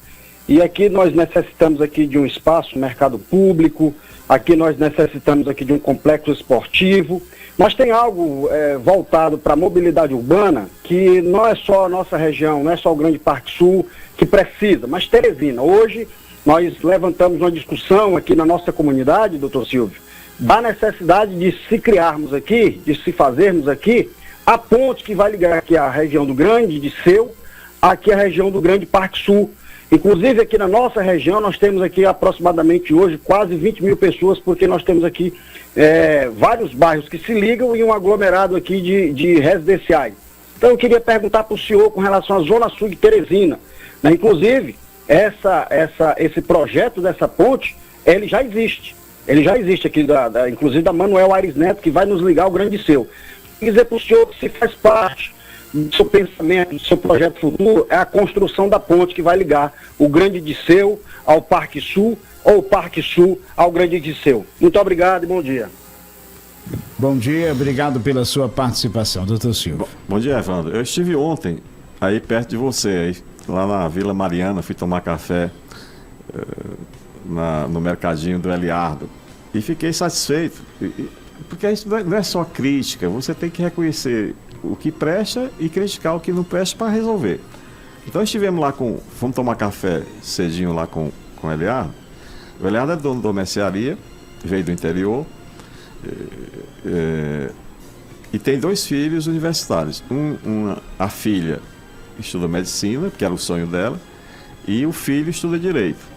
E aqui nós necessitamos aqui de um espaço, mercado público, aqui nós necessitamos aqui de um complexo esportivo. Nós tem algo voltado para a mobilidade urbana, que não é só a nossa região, não é só o Grande Parque Sul que precisa, mas Teresina. Hoje nós levantamos uma discussão aqui na nossa comunidade, doutor Silvio, da necessidade de se criarmos aqui, de se fazermos aqui, a ponte que vai ligar aqui a região do Grande de Seu, aqui a região do Grande Parque Sul. Inclusive aqui na nossa região nós temos aqui aproximadamente hoje quase 20 mil pessoas, porque nós temos aqui vários bairros que se ligam e um aglomerado aqui de residenciais. Então eu queria perguntar para o senhor com relação à Zona Sul de Teresina, né? Inclusive esse projeto dessa ponte, ele já existe aqui, inclusive da Manuel Aires Neto, que vai nos ligar ao Grande Seu. Quer dizer para o senhor que se faz parte do seu pensamento, do seu projeto futuro, é a construção da ponte que vai ligar o Grande de Seu ao Parque Sul, ou o Parque Sul ao Grande de Seu. Muito obrigado e bom dia. Bom dia, obrigado pela sua participação, doutor Silvio. Bom dia, Evandro. Eu estive ontem aí perto de você, aí, lá na Vila Mariana, fui tomar café no mercadinho do Eliardo e fiquei satisfeito, porque a gente não é só crítica, você tem que reconhecer o que presta e criticar o que não presta para resolver. Então estivemos lá fomos tomar café cedinho lá com o Eliardo. O Eliardo é dono da mercearia, veio do interior e tem 2 filhos universitários. A filha estuda medicina, que era o sonho dela, e o filho estuda direito.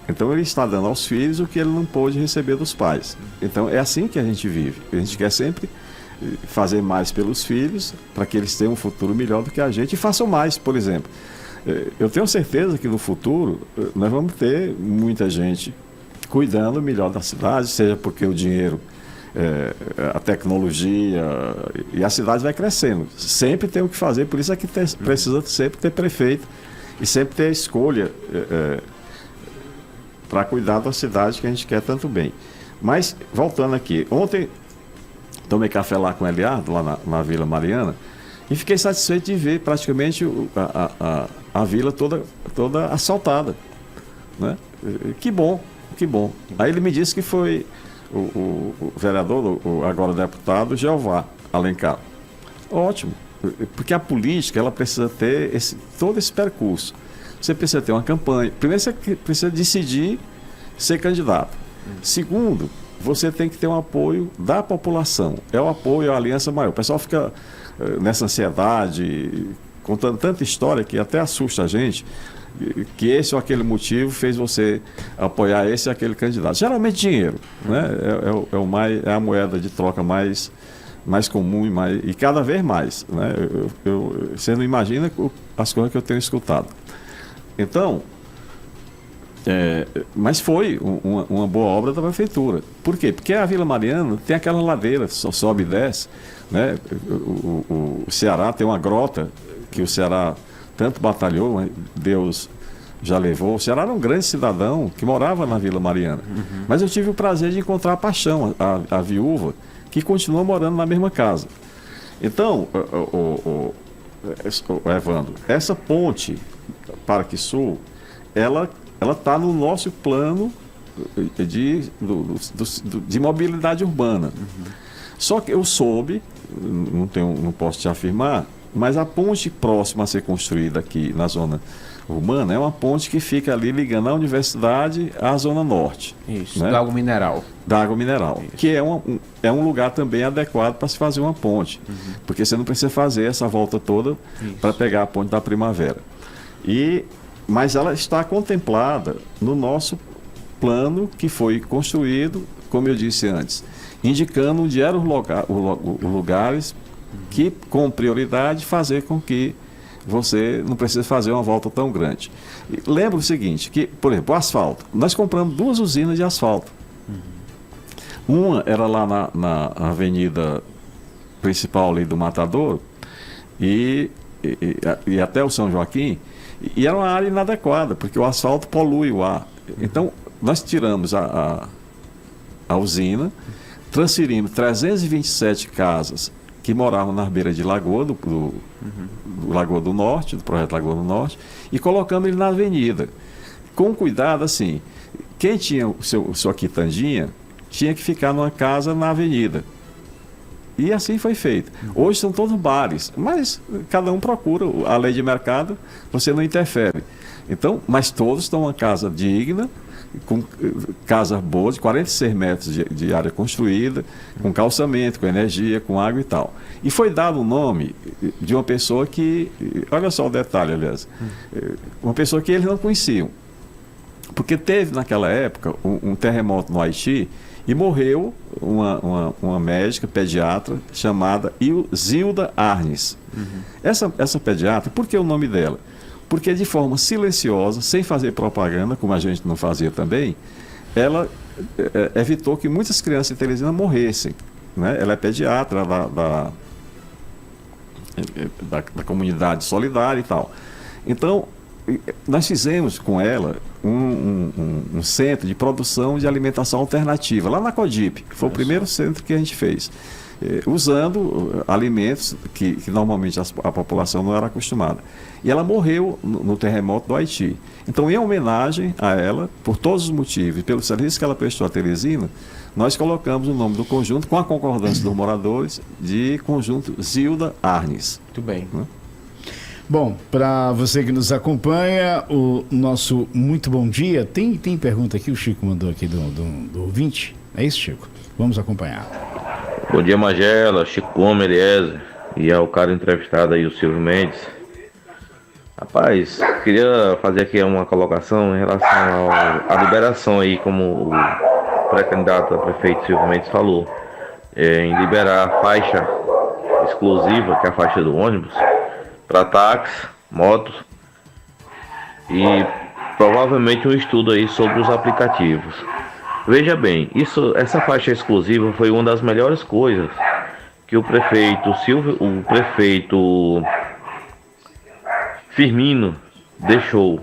Então ele está dando aos filhos o que ele não pôde receber dos pais. Então é assim que a gente vive. A gente quer sempre fazer mais pelos filhos, para que eles tenham um futuro melhor do que a gente e façam mais, por exemplo. Eu tenho certeza que no futuro nós vamos ter muita gente cuidando melhor da cidade, seja porque o dinheiro, a tecnologia e a cidade vai crescendo. Sempre tem o que fazer, por isso é que precisa sempre ter prefeito e sempre ter escolha para cuidar da cidade que a gente quer tanto bem. Mas, voltando aqui, ontem tomei café lá com o Eliardo, lá na Vila Mariana, e fiquei satisfeito de ver praticamente a vila toda assaltada, né? Que bom, que bom. Aí ele me disse que foi o vereador, agora deputado, Jeová Alencar. Ótimo, porque a política ela precisa ter todo esse percurso. Você precisa ter uma campanha. Primeiro, você precisa decidir ser candidato. Segundo, você tem que ter um apoio da população. É o apoio à Aliança Maior. O pessoal fica nessa ansiedade, contando tanta história que até assusta a gente, que esse ou aquele motivo fez você apoiar esse ou aquele candidato. Geralmente dinheiro, né? É a moeda de troca mais comum e cada vez mais, né? Você não imagina as coisas que eu tenho escutado. Então, mas foi uma boa obra da prefeitura. Por quê? Porque a Vila Mariana tem aquela ladeira, só sobe e desce. né? O Ceará tem uma grota que o Ceará tanto batalhou, né? Deus já levou. O Ceará era um grande cidadão que morava na Vila Mariana. Mas eu tive o prazer de encontrar a Paixão, a viúva, que continua morando na mesma casa. Então, Evandro, essa ponte Parque Sul, ela está no nosso plano de mobilidade urbana. Só que eu soube, não posso te afirmar, mas a ponte próxima a ser construída aqui na zona urbana é uma ponte que fica ali ligando a universidade à zona norte. Isso, né? da água mineral. Da água mineral, Isso. que é um lugar também adequado para se fazer uma ponte, porque você não precisa fazer essa volta toda para pegar a ponte da Primavera. Mas ela está contemplada no nosso plano que foi construído, como eu disse antes, indicando onde eram os lugares que, com prioridade, fazer com que você não precise fazer uma volta tão grande. E lembra o seguinte, que, por exemplo, o asfalto. Nós compramos 2 usinas de asfalto. Uma era lá na avenida principal ali do Matadouro e até o São Joaquim, e era uma área inadequada, porque o asfalto polui o ar. Então, nós tiramos a usina, transferimos 327 casas que moravam na beira de Lagoa, do Lagoa do Norte, do projeto Lagoa do Norte, e colocamos ele na avenida. Com cuidado, assim, quem tinha sua quitandinha tinha que ficar numa casa na avenida. E assim foi feito. Hoje são todos bares, mas cada um procura, a lei de mercado, você não interfere. Então, mas todos estão uma casa digna, com casas boas, de 46 metros de área construída, com calçamento, com energia, com água e tal. E foi dado o nome de uma pessoa que, olha só o detalhe, aliás, uma pessoa que eles não conheciam. Porque teve naquela época um terremoto no Haiti e morreu uma médica pediatra chamada Zilda Arnes. Essa pediatra, por que o nome dela? Porque de forma silenciosa, sem fazer propaganda, como a gente não fazia também, ela evitou que muitas crianças em Teresina morressem. Né? Ela é pediatra da comunidade solidária e tal. Então, nós fizemos com ela um centro de produção de alimentação alternativa, lá na Codip, que foi o primeiro centro que a gente fez. Usando alimentos que normalmente a população não era acostumada. E ela morreu no terremoto do Haiti. Então, em homenagem a ela, por todos os motivos, pelo serviço que ela prestou a Teresina, nós colocamos o nome do conjunto, com a concordância dos moradores, de conjunto Zilda Arnes. Muito bem. Né? Bom, para você que nos acompanha, o nosso muito bom dia. Tem pergunta aqui, o Chico mandou aqui do ouvinte. É isso, Chico? Vamos acompanhar. Bom dia, Magela, Chico Gomes, Eliezer, e ao cara entrevistado aí, o Silvio Mendes. Rapaz, queria fazer aqui uma colocação em relação à liberação aí, como o pré-candidato a prefeito Silvio Mendes falou, em liberar a faixa exclusiva, que é a faixa do ônibus, para táxi, motos e provavelmente um estudo aí sobre os aplicativos. Veja bem, essa faixa exclusiva foi uma das melhores coisas que o prefeito Firmino deixou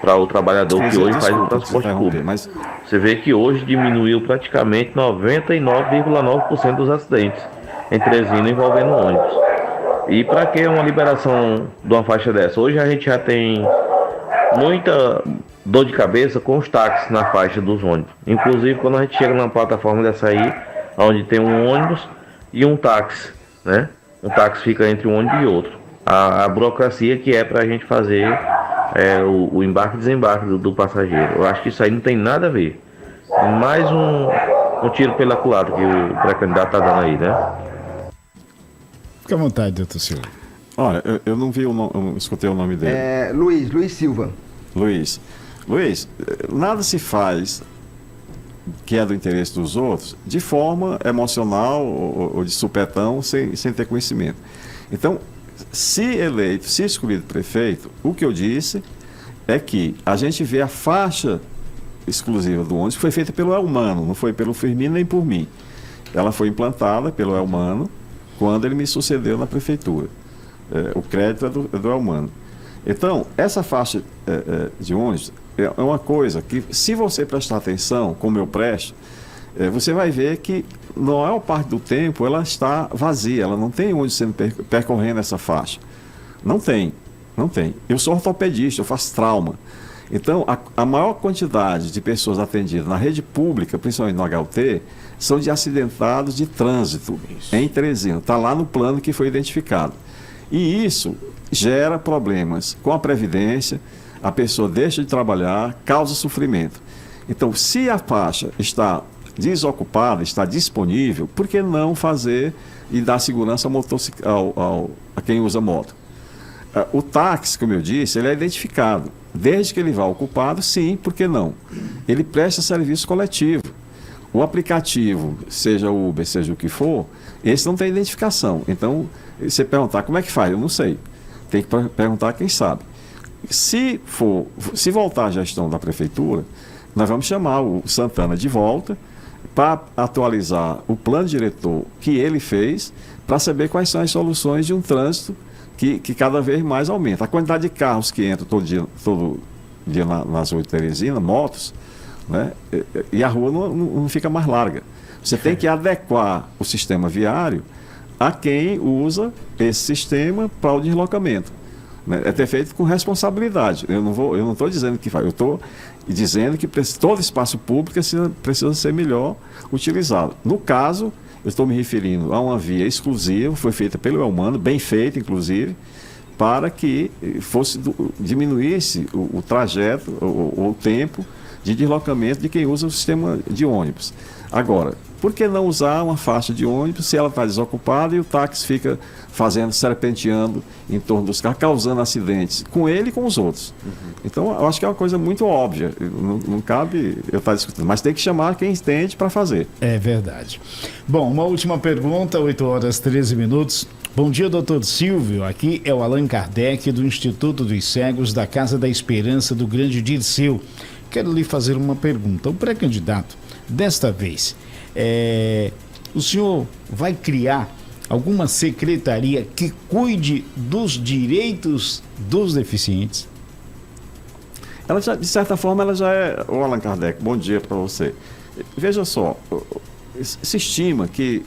para o trabalhador que hoje faz o transporte público. Mas você vê que hoje diminuiu praticamente 99,9% dos acidentes em Teresina envolvendo ônibus. E para que uma liberação de uma faixa dessa? Hoje a gente já tem muita dor de cabeça com os táxis na faixa dos ônibus. Inclusive quando a gente chega numa plataforma dessa aí, onde tem um ônibus e um táxi, né? Um táxi fica entre um ônibus e outro. A burocracia que é para a gente fazer o embarque e desembarque do passageiro. Eu acho que isso aí não tem nada a ver. Mais um tiro pela culatra que o pré-candidato está dando aí, né? Fique à vontade, doutor Silvio. Olha, eu não vi eu não escutei o nome dele. Luiz Silva. Luiz, nada se faz que é do interesse dos outros de forma emocional ou de supetão sem ter conhecimento. Então, se eleito, se escolhido prefeito, o que eu disse é que a gente vê a faixa exclusiva do ônibus que foi feita pelo Elmano, não foi pelo Firmino nem por mim. Ela foi implantada pelo Elmano quando ele me sucedeu na prefeitura. O crédito é do Elmano. Então, essa faixa de ônibus é uma coisa que, se você prestar atenção, como eu presto, você vai ver que, na maior parte do tempo, ela está vazia, ela não tem ônibus sendo percorrendo essa faixa. Não tem. Eu sou ortopedista, eu faço trauma. Então, a maior quantidade de pessoas atendidas na rede pública, principalmente no HUT, são de acidentados de trânsito em Teresina. Está lá no plano que foi identificado. E isso gera problemas com a Previdência, a pessoa deixa de trabalhar, causa sofrimento. Então, se a faixa está desocupada, está disponível, por que não fazer e dar segurança a quem usa moto? O táxi, como eu disse, ele é identificado. Desde que ele vá ocupado, sim, por que não? Ele presta serviço coletivo. O aplicativo, seja o Uber, seja o que for, esse não tem identificação. Então, você perguntar como é que faz, eu não sei. Tem que perguntar a quem sabe. Se voltar à gestão da prefeitura, nós vamos chamar o Santana de volta para atualizar o plano diretor que ele fez, para saber quais são as soluções de um trânsito que cada vez mais aumenta. A quantidade de carros que entram todo dia nas ruas de Teresina, motos, né? E a rua não fica mais larga. Você tem que adequar o sistema viário a quem usa esse sistema para o deslocamento. Né? É ter feito com responsabilidade. Eu não estou dizendo que faz, eu estou dizendo que todo espaço público precisa ser melhor utilizado. No caso, eu estou me referindo a uma via exclusiva, foi feita pelo Elmano, bem feita, inclusive, para que diminuísse o trajeto, o tempo de deslocamento de quem usa o sistema de ônibus. Agora, por que não usar uma faixa de ônibus se ela está desocupada e o táxi fica serpenteando em torno dos carros, causando acidentes com ele e com os outros? Então, eu acho que é uma coisa muito óbvia, não cabe eu estar discutindo, mas tem que chamar quem entende para fazer. É verdade. Bom, uma última pergunta, 8h13. Bom dia, doutor Silvio. Aqui é o Allan Kardec, do Instituto dos Cegos, da Casa da Esperança, do Grande Dirceu. Quero lhe fazer uma pergunta. O pré-candidato, desta vez, o senhor vai criar alguma secretaria que cuide dos direitos dos deficientes? Ela já, de certa forma, ela já é... Ô, Allan Kardec, bom dia para você. Veja só, se estima que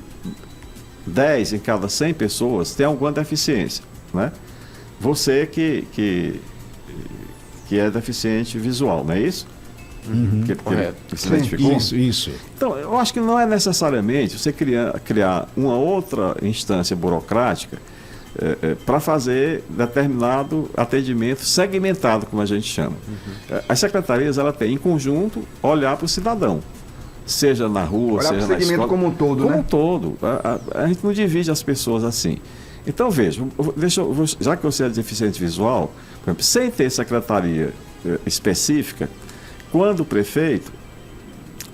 10 em cada 100 pessoas tem alguma deficiência, né? Você que é deficiente visual, não é isso? Correto. Que se identificou? Isso. Então, eu acho que não é necessariamente você criar uma outra instância burocrática para fazer determinado atendimento segmentado, como a gente chama. As secretarias, ela tem, em conjunto, olhar para o cidadão. Seja na rua, olhar seja para o segmento como um todo, como um todo. A gente não divide as pessoas assim. Então, veja, já que você é deficiente visual, por exemplo, sem ter secretaria específica, quando o prefeito,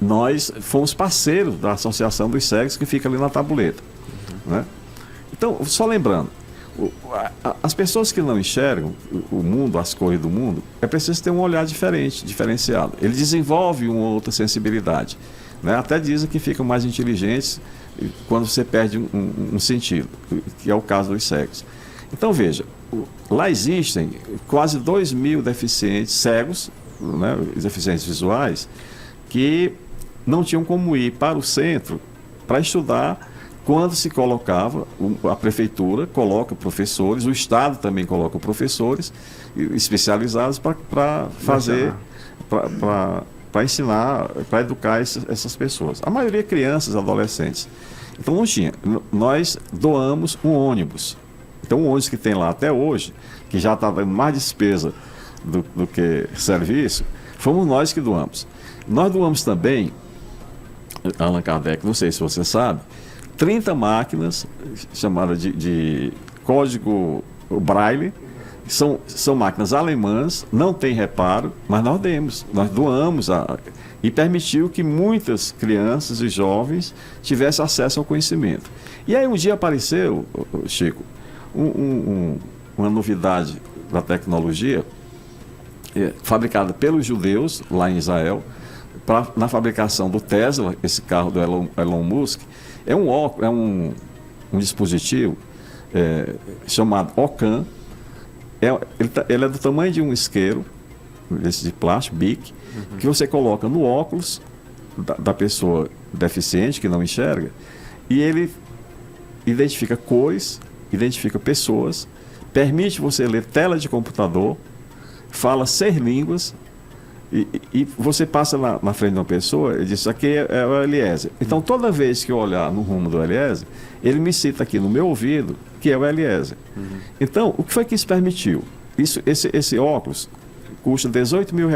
nós fomos parceiros da Associação dos Cegos, que fica ali na Tabuleta. Né? Então, só lembrando, as pessoas que não enxergam o mundo, as cores do mundo, é preciso ter um olhar diferenciado. Ele desenvolve uma outra sensibilidade. Né? Até dizem que ficam mais inteligentes quando você perde um sentido, que é o caso dos cegos. Então, veja, lá existem quase 2.000 deficientes cegos, né, deficientes visuais, que não tinham como ir para o centro para estudar. Quando se colocava, a prefeitura coloca professores, o Estado também coloca professores especializados para fazer, para ensinar, para educar essas pessoas. A maioria crianças, adolescentes. Então não tinha. Nós doamos um ônibus. Então o ônibus que tem lá até hoje, que já está dando mais despesa do que serviço, fomos nós que doamos. Nós doamos também, Allan Kardec, não sei se você sabe, 30 máquinas chamadas de código Braille. São máquinas alemãs, não tem reparo, mas nós doamos e permitiu que muitas crianças e jovens tivessem acesso ao conhecimento. E aí um dia apareceu, Chico, uma novidade da tecnologia fabricada pelos judeus lá em Israel, na fabricação do Tesla, esse carro do Elon Musk. É um um dispositivo chamado OCAM. Ele é do tamanho de um isqueiro, esse de plástico, BIC, que você coloca no óculos da pessoa deficiente, que não enxerga, e ele identifica cores, identifica pessoas, permite você ler tela de computador, fala 6 línguas, e você passa na frente de uma pessoa e diz: isso aqui é o Eliezer. Então, toda vez que eu olhar no rumo do Eliezer, ele me cita aqui no meu ouvido que é o Eliezer. Então, o que foi que isso permitiu? Esse óculos custa R$18 mil.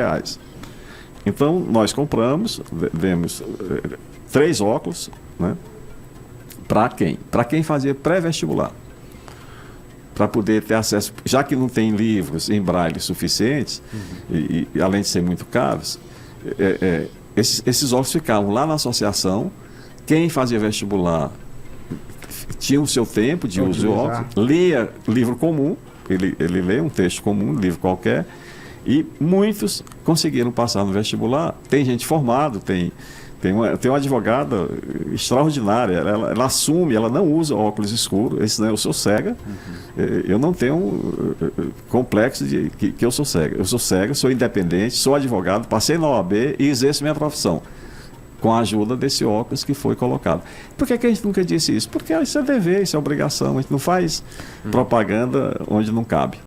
Então, nós compramos, demos 3 óculos, né? Para quem? Para quem fazia pré-vestibular. Para poder ter acesso, já que não tem livros em braille suficientes, e além de ser muito caros, esses óculos ficavam lá na associação. Quem fazia vestibular tinha o seu tempo de uso de óculos, lia livro comum, ele lê um texto comum, um livro qualquer, e muitos conseguiram passar no vestibular. Tem gente formada, tem uma advogada extraordinária, ela assume, ela não usa óculos escuros. Eu sou cega, eu não tenho complexo de que eu sou cega. Eu sou cega, sou independente, sou advogado, passei na OAB e exerço minha profissão, com a ajuda desse óculos que foi colocado. Por que a gente nunca disse isso? Porque isso é dever, isso é obrigação, a gente não faz propaganda onde não cabe.